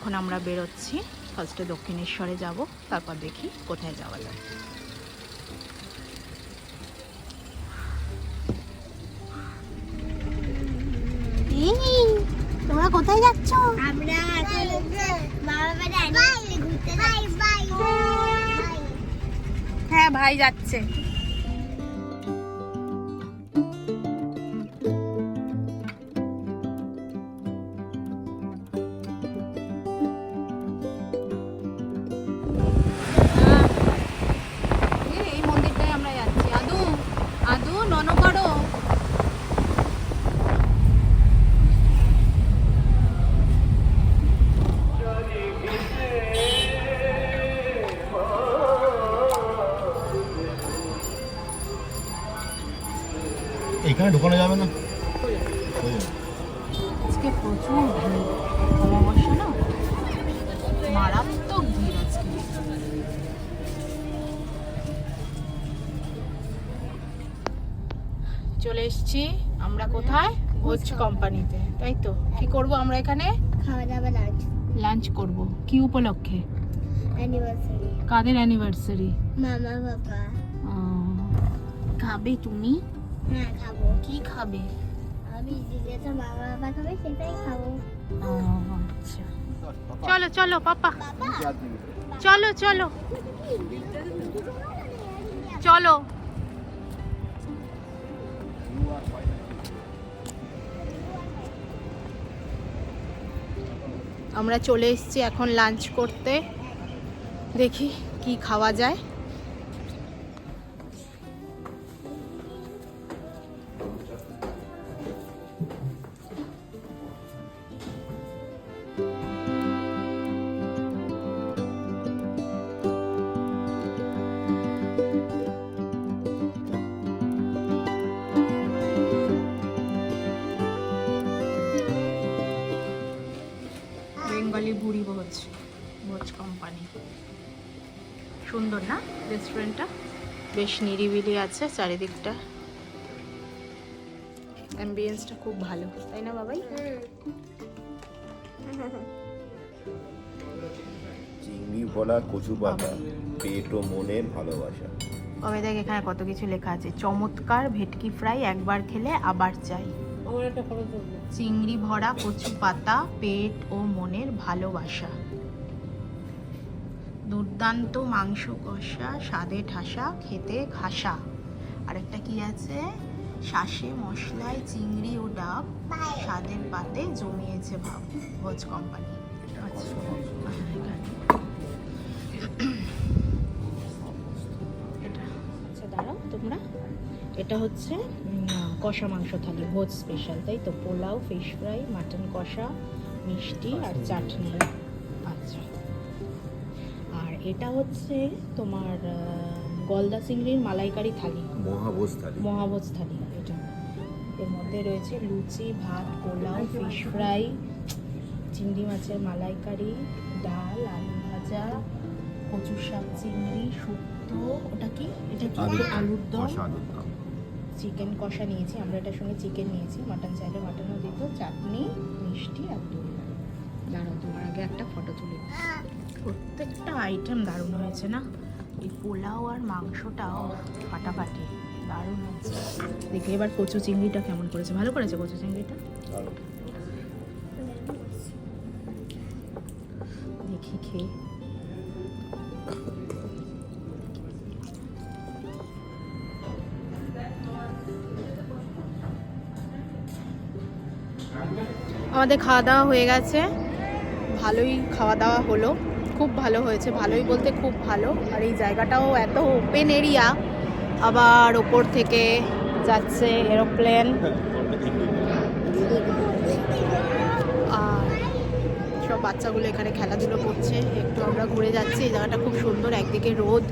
এখন আমরা বেরোচ্ছি। ফার্স্টে দক্ষিণেশ্বরে যাব, তারপর দেখি কোথায় যাওয়া যায়। তোমরা কোথায় যাচ্ছ? আমরা বাবা বাড়ি ঘুরতে যাচ্ছি। হ্যাঁ, ভাই যাচ্ছে। এই মন্দিরটাই আমরা যাচ্ছি। আদু আদু ননো করো। এখানে ঢোকানো যাবে না? আজকে প্রচুর ভিড়, অমাবস্যা না, মারাত্মক ভিড় আজকে। চলে এসেছি আমরা কোথায়? ভোজ কোম্পানিতে, তাই তো। কি করব আমরা এখানে? খাওয়া দাওয়া লাঞ্চ লাঞ্চ করব। কি উপলক্ষে? অ্যানিভার্সারি। কাদের অ্যানিভার্সারি? মামা বাবা। খাবে তুমি? হ্যাঁ খাবো। কি খাবে? আমি যেটা মামা বাবা খাবে সেটাই খাবো। আচ্ছা, চলো চলো পাপা, চলো চলো চলো। আমরা চলে এসেছি এখন লাঞ্চ করতে। দেখি কি খাওয়া যায়। বেঙ্গলি বুড়ি ভোজ, ভোজ কোম্পানি। সুন্দর না রেস্টুরেন্টটা? বেশ নিরিবিলি আছে চারিদিকটা, অ্যাম্বিয়েন্সটা খুব ভালো, তাই না বাবাই? চিংড়ি ভোলা, কচু পাতা, পেট ও মনের ভালোবাসা। তবে দেখ এখানে কত কিছু লেখা আছে। চমৎকার ভেটকি ফ্রাই, একবার খেলে আবার চাই। চিংড়ি ভরা, কচু পাতা, পেট ও মনের ভালোবাসা। দুর্দান্ত মাংস কষা, স্বাদে ঠাসা, খেতে খাসা। আরেকটা কি আছে? শাঁসে মশলায় চিংড়ি ও ডাব, স্বাদের পাতে জমিয়েছে ভাব। ভোজ কোম্পানি। আচ্ছা দাঁড়াও তোমরা, এটা হচ্ছে কষা মাংস থালি, ভোজ স্পেশাল, তাই তো। পোলাও, ফিশ ফ্রাই, মাটন কষা, মিষ্টি আর চাটনি। আচ্ছা, আর এটা হচ্ছে তোমার গলদা চিংড়ির মালাইকারি থালি, মহাভোজ থালি। মহাভোজ থালি এটা। এর মধ্যে রয়েছে লুচি, ভাত, পোলাও, ফিশ ফ্রাই, চিংড়ি মাছের মালাইকারি, ডাল, আলু ভাজা, কচুর শাক, চিংড়ি, শুক্তো, ওটা কি? এটা কি? আলুর দম, চিকেন কষা নিয়েছি আমরা, এটার সঙ্গে চিকেন নিয়েছি, মাটন চাইলে মাটনও দিত, চাটনি, মিষ্টি আর দই। দাঁড়াও তোমার আগে একটা ফটো তুলি। প্রত্যেকটা আইটেম দারুণ হয়েছে না? এই পোলাও আর মাংসটাও ফাটাফাটি, দারুণ হয়েছে। দেখি এবার কচু চিংড়িটা কেমন করেছে। ভালো করেছে কচু চিংড়িটা? দেখি খেয়ে। আমাদের খাওয়া দাওয়া হয়ে গেছে, ভালোই খাওয়া দাওয়া হলো, খুব ভালো হয়েছে। ভালোই বলতে খুব ভালো। আর এই জায়গাটাও এত ওপেন এরিয়া, আবার ওপর থেকে যাচ্ছে এরোপ্লেন, আর সব বাচ্চাগুলো এখানে খেলাধুলো করছে। একটু আমরা ঘুরে যাচ্ছি। এই জায়গাটা খুব সুন্দর, একদিকে রোদ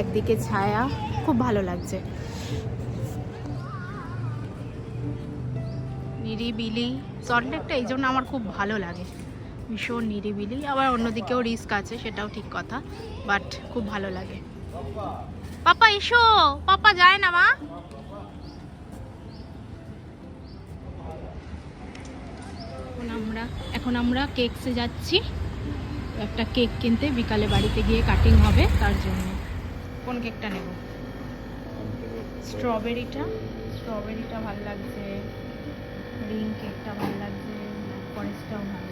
একদিকে ছায়া, খুব ভালো লাগছে। নিরিবিলি সল্টলেকটা এই জন্য আমার খুব ভালো লাগে, ভীষণ নিরিবিলি। আবার অন্যদিকেও রিস্ক আছে, সেটাও ঠিক কথা, বাট খুব ভালো লাগে। পাপা এসো, পাপা যায় না মা। এখন আমরা কেকসে যাচ্ছি। একটা কেক কিনতে, বিকালে বাড়িতে গিয়ে কাটিং হবে তার জন্য। কোন কেকটা নেব? স্ট্রবেরিটা ভালো লাগছে, রিং কেকটা ভালো লাগছে, ফরেস্টটাও ভালো।